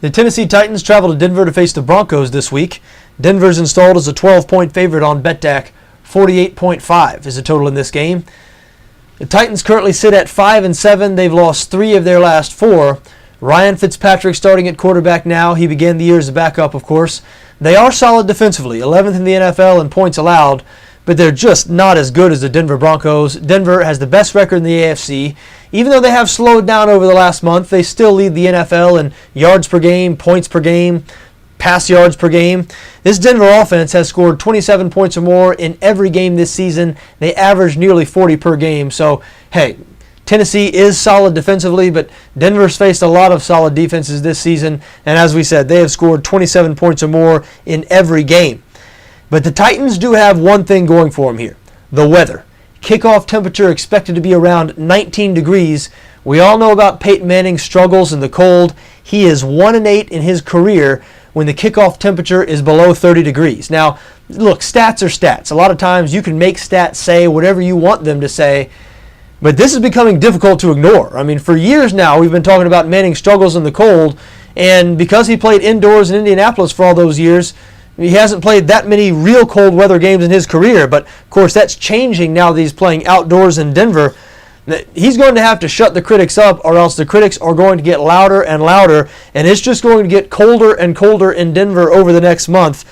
The Tennessee Titans travel to Denver to face the Broncos this week. Denver's installed as a 12-point favorite on BETDAQ. 48.5 is the total in this game. The Titans currently sit at 5-7. They've lost 3 of their last 4. Ryan Fitzpatrick starting at quarterback now. He began the year as a backup, of course. They are solid defensively, 11th in the NFL in points allowed, but they're just not as good as the Denver Broncos. Denver has the best record in the AFC. Even though they have slowed down over the last month, they still lead the NFL in yards per game, points per game, pass yards per game. This Denver offense has scored 27 points or more in every game this season. They average nearly 40 per game. So, hey, Tennessee is solid defensively, but Denver's faced a lot of solid defenses this season. And as we said, they have scored 27 points or more in every game. But the Titans do have one thing going for them here: the weather. Kickoff temperature expected to be around 19 degrees. We all know about Peyton Manning's struggles in the cold. He is 1-8 in his career when the kickoff temperature is below 30 degrees. Now, look, stats are stats. A lot of times you can make stats say whatever you want them to say, but this is becoming difficult to ignore. I mean, for years now, we've been talking about Manning's struggles in the cold, and because he played indoors in Indianapolis for all those years, he hasn't played that many real cold weather games in his career. But, of course, that's changing now that he's playing outdoors in Denver. He's going to have to shut the critics up, or else the critics are going to get louder and louder, and it's just going to get colder and colder in Denver over the next month.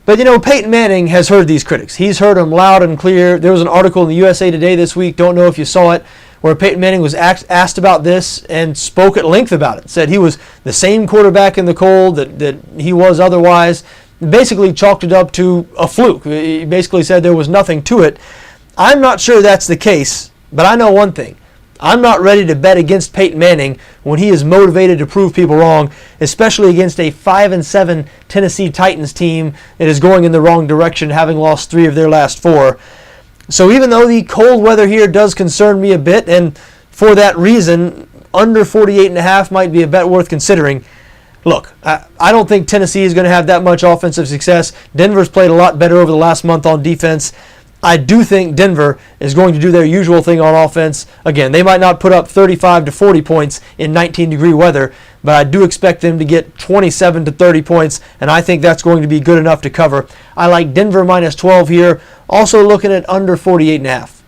But, you know, Peyton Manning has heard these critics. He's heard them loud and clear. There was an article in the USA Today this week, don't know if you saw it, where Peyton Manning was asked about this and spoke at length about it. Said he was the same quarterback in the cold that he was otherwise. Basically chalked it up to a fluke. He basically said there was nothing to it. I'm not sure that's the case, but I know one thing. I'm not ready to bet against Peyton Manning when he is motivated to prove people wrong, especially against a 5-7 Tennessee Titans team that is going in the wrong direction, having lost 3 of their last 4. So even though the cold weather here does concern me a bit, and for that reason, under 48.5 might be a bet worth considering. Look, I don't think Tennessee is going to have that much offensive success. Denver's played a lot better over the last month on defense. I do think Denver is going to do their usual thing on offense. Again, they might not put up 35 to 40 points in 19-degree weather, but I do expect them to get 27 to 30 points, and I think that's going to be good enough to cover. I like Denver minus 12 here, also looking at under 48.5.